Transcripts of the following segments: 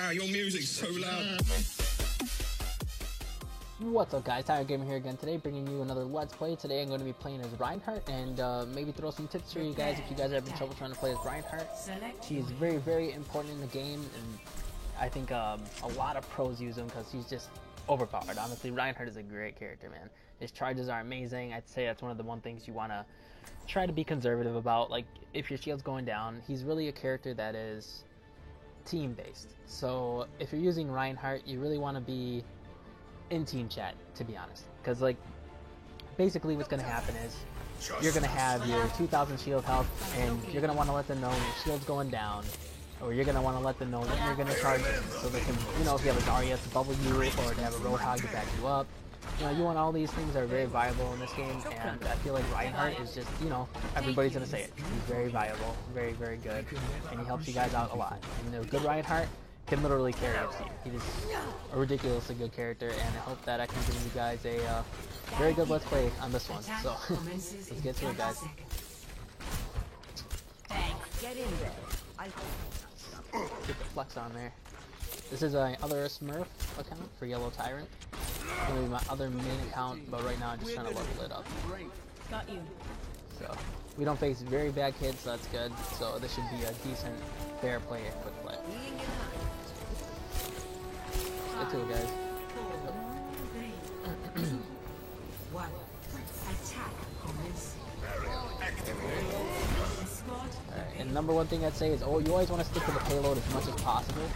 Wow, your music's so loud. What's up guys, Tyler Gamer here again today, bringing you another Let's Play. Today I'm going to be playing as Reinhardt, and maybe throw some tips for you guys if you guys are having trouble trying to play as Reinhardt. He's very, very important in the game, and I think a lot of pros use him because he's just overpowered. Honestly, Reinhardt is a great character, man. His charges are amazing. I'd say that's one of the things you want to try to be conservative about. Like, if your shield's going down, he's really a character that is team-based. So if you're using Reinhardt, you really want to be in team chat, to be honest, because like basically what's going to happen is you're going to have your 2000 shield health, and you're going to want to let them know when your shield's going down, or you're going to want to let them know when you're going to charge it, so they can, you know, if you have a Zarya to bubble you, or to have a Roadhog to back you up. You know, you want all these things that are very viable in this game, and I feel like Reinhardt is just, you know, everybody's going to say it. He's very viable, very, very good, and he helps you guys out a lot. And a good Reinhardt can literally carry a team. He is a ridiculously good character, and I hope that I can give you guys a very good Let's Play on this one. So, let's get to it, guys. Get in there. Get the flex on there. This is my other Smurf account for Yellow Tyrant. It's going to be my other main account, but right now I'm just trying to level it up. Got you. So, we don't face very bad kids, so that's good. So this should be a decent, fair play and quick play. Get to it, guys. One. Attack commencing. Alright, and number one thing I'd say is, you always want to stick to the payload as much as possible,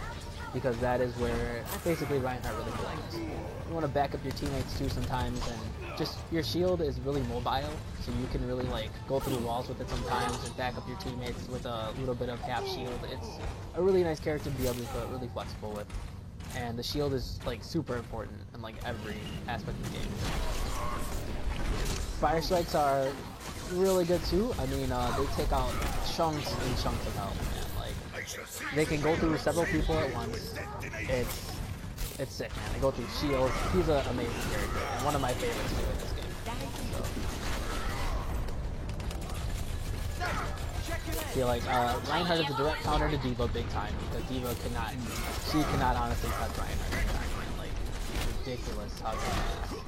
because that is where basically Reinhardt really belongs. You want to back up your teammates too sometimes, and just your shield is really mobile, so you can really like go through walls with it sometimes and back up your teammates with a little bit of half shield. It's a really nice character to be able to be really flexible with. And the shield is like super important in like every aspect of the game. Fire strikes are really good too. I mean, they take out chunks and chunks of health, man. Like, they can go through several people at once. It's sick, man. They go through shields. He's an amazing character, and one of my favorites too in this game. So. I feel like Reinhardt is a direct counter to D.Va big time, because D.Va cannot honestly touch Reinhardt. Like, it's ridiculous how good it is.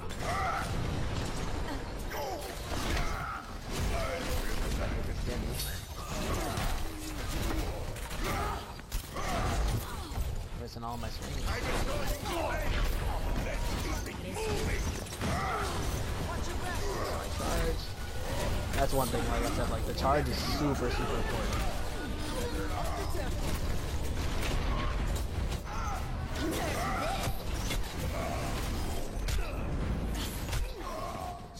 Missing all my swings. Charge. That's one thing, like I said, like the charge is super, super important.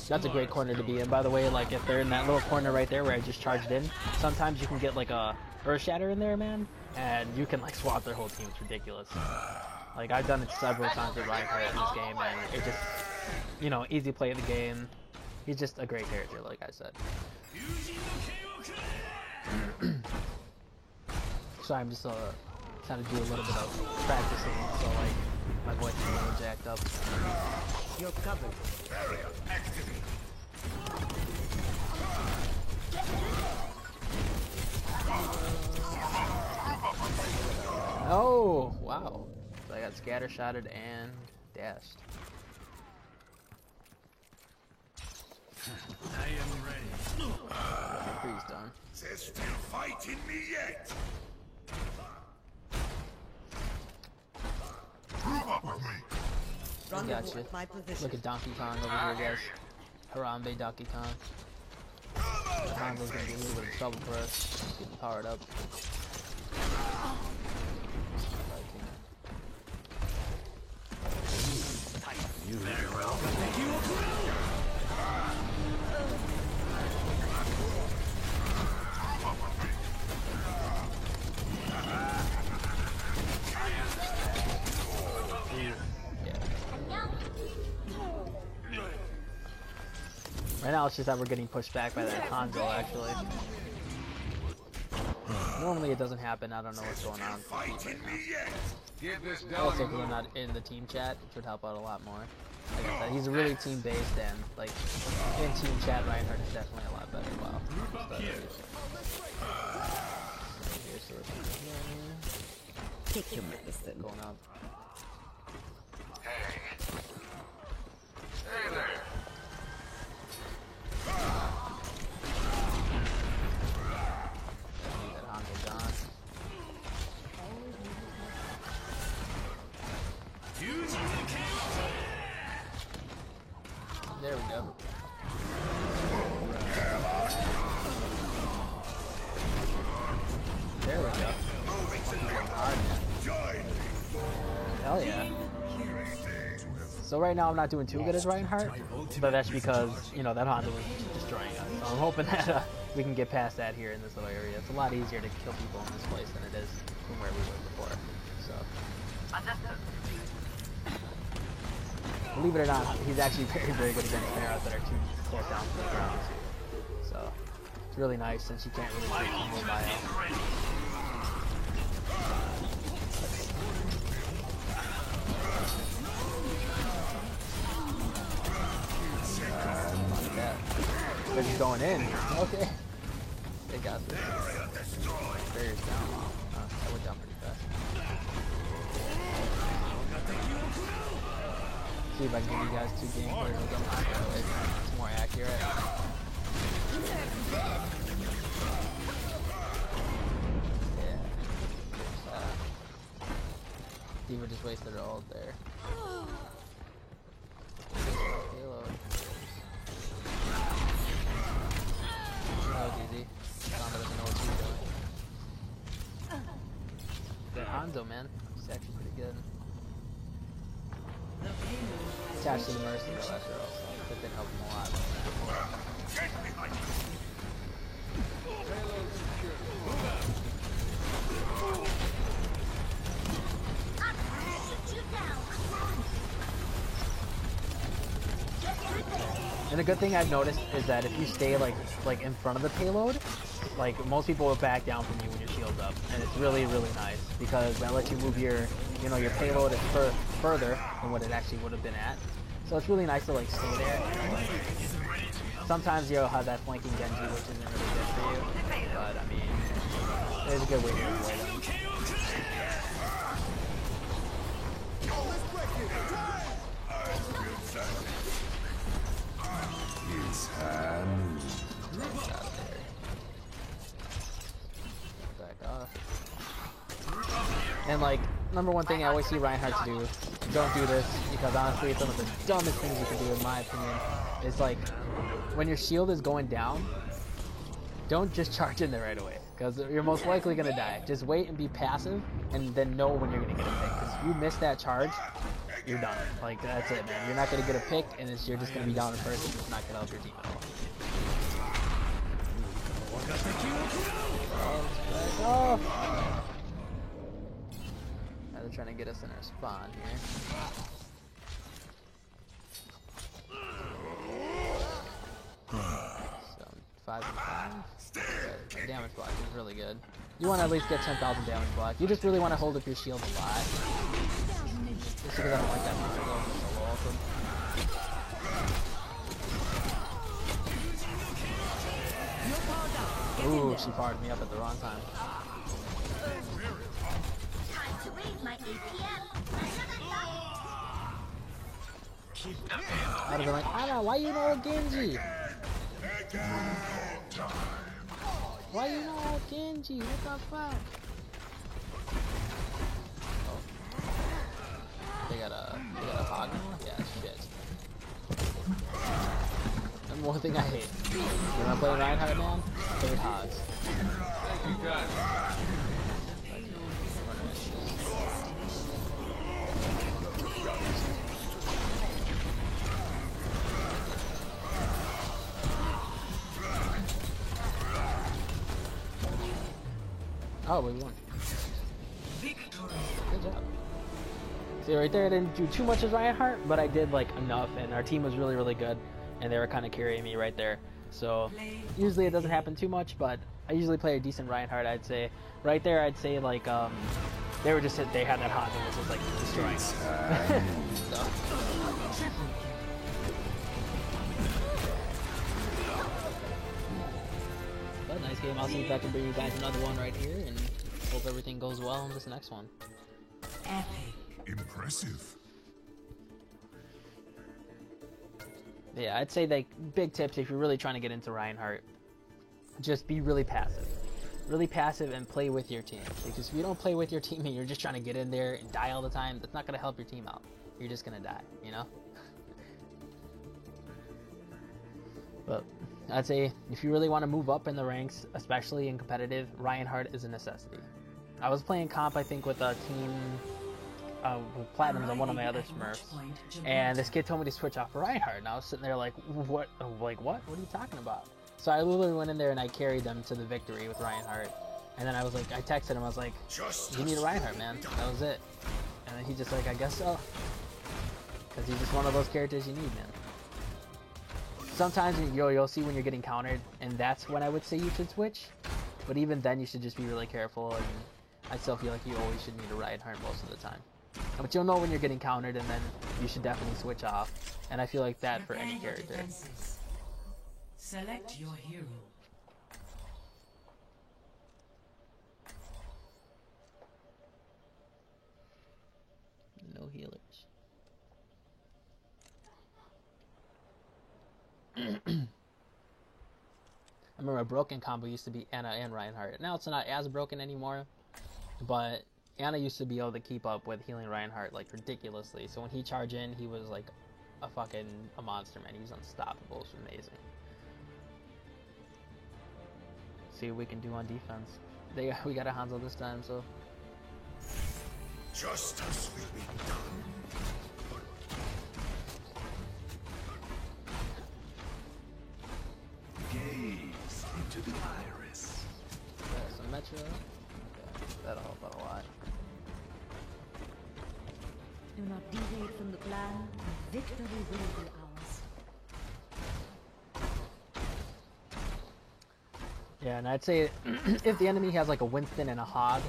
That's a great corner to be in, by the way. Like, if they're in that little corner right there where I just charged in, sometimes you can get like a Earth Shatter in there, man, and you can like swap their whole team. It's ridiculous. Like, I've done it several times with Reinhardt in this game, and it just, you know, easy play in the game. He's just a great character, like I said. So I'm just trying to do a little bit of practicing, so like my voice is a little jacked up. You're covered. Barrier activate. Oh, wow. So I got scattershotted and dashed. I am ready. Freeze done. There's still fight in me yet. Move up with me. Gotcha. My position. Look at Donkey Kong over here, guys. Harambe Donkey Kong. Honda's gonna be a little bit of trouble for us. Getting powered up. You very well. Right now it's just that we're getting pushed back by that Hanzo, actually. Normally it doesn't happen, I don't know what's going on right now. Also, because I'm not in the team chat, which would help out a lot more. Like I said, he's really team-based, and like, in team chat, Reinhardt is definitely a lot better. Wow. Take your medicine. Going up. Hey. Hey there. Need that Hanzo John. There we go. There we go. Hard, man. Hell yeah. So right now I'm not doing too good as Reinhardt, but that's because, you know, that Honda was destroying us. So I'm hoping that we can get past that here in this little area. It's a lot easier to kill people in this place than it is from where we were before. So, believe it or not, he's actually very, very good against arrows that are too close down to the ground too. So, it's really nice since you can't really shoot people by him. They're just going in. Okay. They got this. Barrier's down. That went down pretty fast. See if I can give you guys 2 gameplays with them. That way it's more accurate. Yeah. D.Va just wasted her ult there. Payload. That was easy. Samba doesn't know what she's doing. That Hanzo, man. He's actually pretty good. Attached to the Mercy, though, after all. So that didn't help him a lot. And the good thing I've noticed is that if you stay like in front of the payload, like most people will back down from you when your shield's up, and it's really, really nice because that lets you move your, you know, your payload further than what it actually would have been at. So it's really nice to like stay there. Sometimes you'll have that flanking Genji, which isn't really good for you, but I mean, there's a good way to avoid them. Back off. And like, number one thing I always see Reinhardt do, don't do this, because honestly it's one of the dumbest things you can do in my opinion, is like, when your shield is going down, don't just charge in there right away, because you're most likely going to die. Just wait and be passive, and then know when you're going to get a pick, because if you miss that charge, you're done. Like, that's it, man. You're not going to get a pick, and you're just going to be down in first and just not going to help your team at all. Oh, now they're trying to get us in our spawn here. So 5 and 5. Okay, damage block is really good. You want to at least get 10,000 damage block. You just really want to hold up your shield a lot. Just because I don't like that much. So awesome. Ooh, she fired me up at the wrong time. I'd have been like, Anna, why you know Genji? Why you know Genji? What the fuck? Oh. They got a hog now? Yeah, shit. Number one thing I hate. When I play Reinhardt, man, I hate hogs. Oh, we won. Good job. See, right there, I didn't do too much as Reinhardt, but I did like enough, and our team was really, really good, and they were kind of carrying me right there. So usually it doesn't happen too much, but I usually play a decent Reinhardt. I'd say right there, I'd say like they were just they had that hot and was just like destroying us. So. But nice game. I'll see if I can bring you guys another one right here, and hope everything goes well in this next one. Epic. Impressive. Yeah, I'd say like big tips if you're really trying to get into Reinhardt, just be really passive. Really passive and play with your team. Because if you don't play with your team and you're just trying to get in there and die all the time, that's not going to help your team out. You're just going to die, you know? But I'd say if you really want to move up in the ranks, especially in competitive, Reinhardt is a necessity. I was playing comp, I think, with a team with Platinums on one of my other Smurfs, and this kid told me to switch off for Reinhardt, and I was sitting there like, what? Like, what? What are you talking about? So I literally went in there and I carried them to the victory with Reinhardt. And then I was like, I texted him, I was like, you need a Reinhardt, man. That was it. And then he just like, I guess so. Because he's just one of those characters you need, man. Sometimes you'll see when you're getting countered, and that's when I would say you should switch. But even then, you should just be really careful. And I still feel like you always should need a Reinhardt most of the time. But you'll know when you're getting countered, and then you should definitely switch off. And I feel like that for any character. Select your hero. No healers. I remember a broken combo used to be Anna and Reinhardt. Now it's not as broken anymore, but Anna used to be able to keep up with healing Reinhardt like ridiculously. So when he charged in, he was like a monster, man. He was unstoppable. It was amazing. See what we can do on defense. We got a Hanzo this time, so. Justice will be done. Gaze into the iris. Some Metro. Okay, that'll help out a lot. Do not deviate from the plan, and victory will be ours. Yeah, and I'd say if the enemy has like a Winston and a Hog,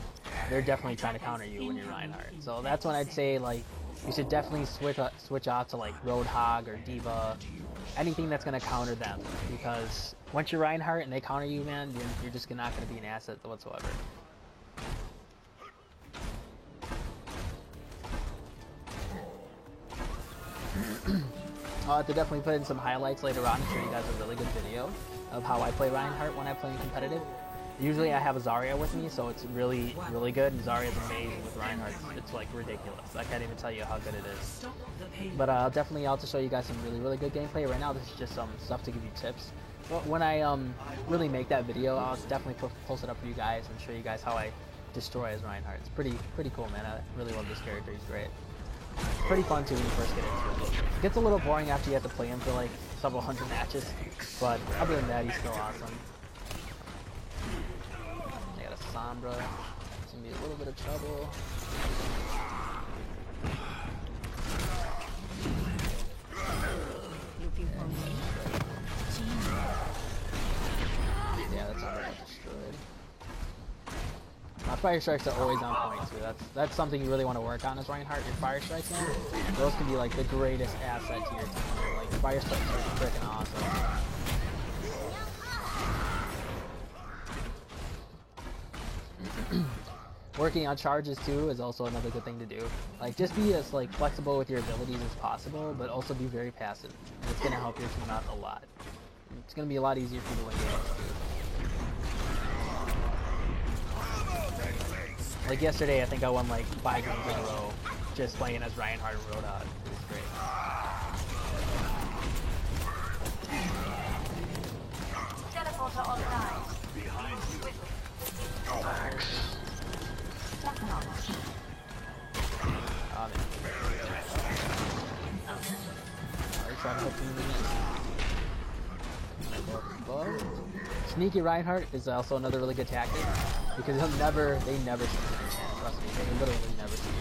they're definitely trying to counter you when you're Reinhardt. So that's when I'd say like you should definitely switch off to like Roadhog or D.Va, anything that's gonna counter them. Because once you're Reinhardt and they counter you, man, you're just not gonna be an asset whatsoever. I'll have to definitely put in some highlights later on and show you guys a really good video of how I play Reinhardt when I play in competitive. Usually I have a Zarya with me, so it's really, really good, and Zarya's amazing with Reinhardt. It's like ridiculous. I can't even tell you how good it is. But I'll definitely also show you guys some really, really good gameplay. Right now this is just some stuff to give you tips. But when I really make that video, I'll definitely post it up for you guys and show you guys how I destroy as Reinhardt. It's pretty cool, man. I really love this character. He's great. Pretty fun too when you first get into it. It gets a little boring after you have to play him for like several hundred matches, but other than that, he's still awesome. I got a Sombra. It's gonna be a little bit of trouble. Looking for me? Yeah, that's already destroyed. Fire strikes are always on point too. That's something you really want to work on as Reinhardt. Your fire strikes, man. Those can be like the greatest asset to your team. Like fire strikes are freaking awesome. Working on charges too is also another good thing to do. Like just be as like flexible with your abilities as possible, but also be very passive. It's gonna help your team out a lot. It's gonna be a lot easier for you to win games too. Like yesterday, I think I won like 5 games in a row just playing as Reinhardt and Roadhog. It was great. Teleporter online. Behind you. Oh, man. Alright, trying to help him again. Sneaky Reinhardt is also another really good tactic because they never see you. Trust me, they literally never see you.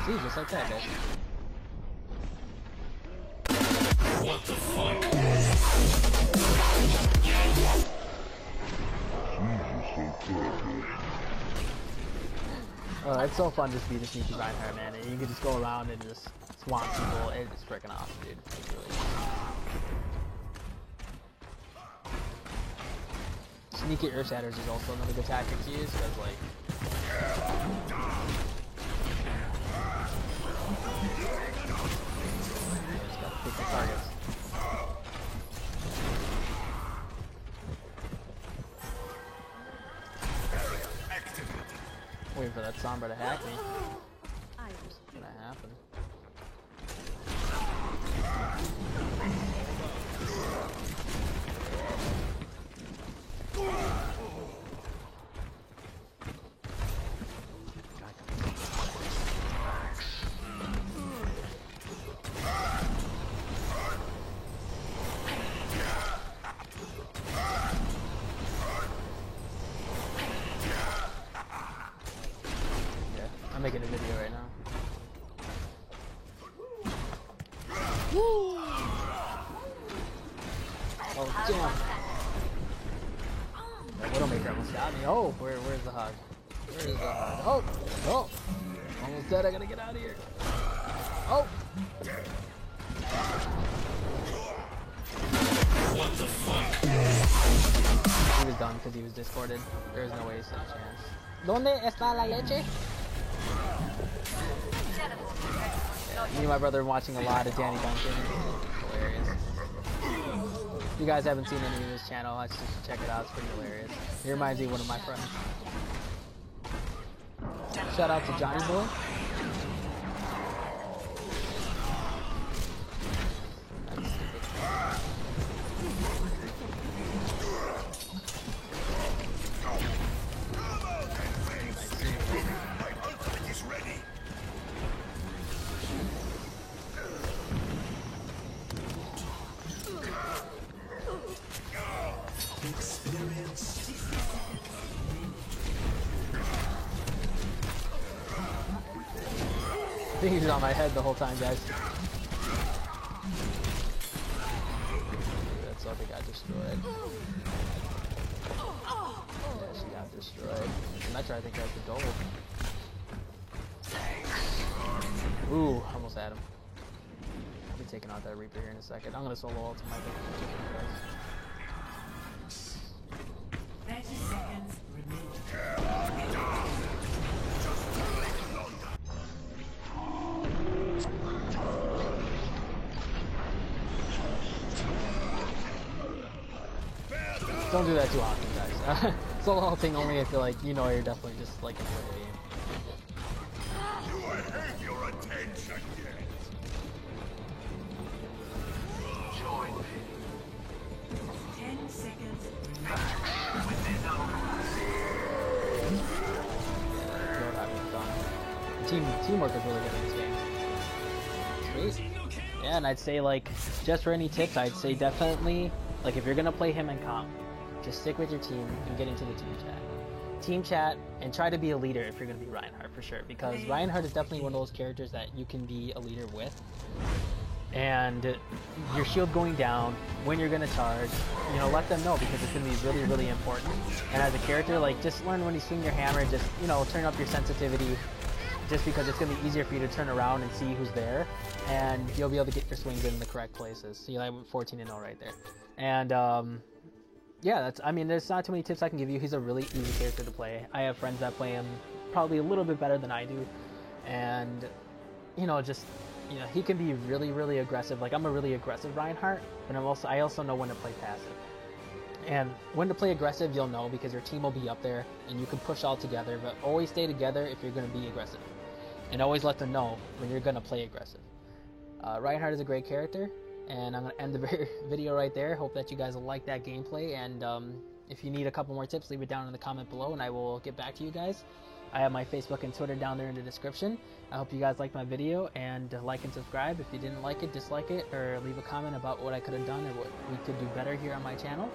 See, just like that, guys. What the fuck? Oh, it's so fun just to be the sneaky Reinhardt, man. And you can just go around and just swamp people. It's freaking awesome, dude. It's really Sneaky Earth Shatters is also another good tactic to use, because like... just gotta pick the targets. Waiting for that Sombra to hack me. What's gonna happen? I'm making a video right now. Woo! Oh damn! That Widowmaker almost got me. Oh, where's the hug? Where's the hug? Oh! Oh! Almost dead, I gotta get out of here. Oh! What the fuck? He was done because he was discorded. There's no way he stood a chance. ¿Dónde está la leche? Me and my brother are watching a lot of Danny Duncan. Hilarious. If you guys haven't seen any of his channel, I should check it out. It's pretty hilarious. He reminds me of one of my friends. Shout out to Johnny Boy. That's stupid. I think he's on my head the whole time, guys. That's all they got destroyed. Yeah, she got destroyed. Metro, I think, has the gold. Ooh, almost had him. I'll be taking out that Reaper here in a second. I'm gonna solo ult my thing. 30 seconds remaining. Don't do that too often, guys. Solo ulting only if you're like, you know, you're definitely just like in a way. Do I have your attention yet? Join me. 10 seconds. Teamwork is really good in this game. Sweet. Yeah, and I'd say like, just for any tips, I'd say definitely, like if you're gonna play him in comp, just stick with your team and get into the team chat. Team chat, and try to be a leader if you're gonna be Reinhardt for sure, because Reinhardt is definitely one of those characters that you can be a leader with. And your shield going down, when you're gonna charge, you know, let them know, because it's gonna be really, really important. And as a character, like, just learn when you swing your hammer, just, you know, turn up your sensitivity, just because it's gonna be easier for you to turn around and see who's there, and you'll be able to get your swings in the correct places. So you like 14-0 right there. And yeah, that's, I mean, there's not too many tips I can give you. He's a really easy character to play. I have friends that play him probably a little bit better than I do, and you know, just, you know, he can be really, really aggressive. Like, I'm a really aggressive Reinhardt, but I also know when to play passive. And when to play aggressive, you'll know, because your team will be up there and you can push all together, but always stay together if you're going to be aggressive. And always let them know when you're going to play aggressive. Reinhardt is a great character, and I'm going to end the video right there. Hope that you guys will like that gameplay, and if you need a couple more tips, leave it down in the comment below and I will get back to you guys. I have my Facebook and Twitter down there in the description. I hope you guys liked my video, and like and subscribe. If you didn't like it, dislike it, or leave a comment about what I could have done or what we could do better here on my channel.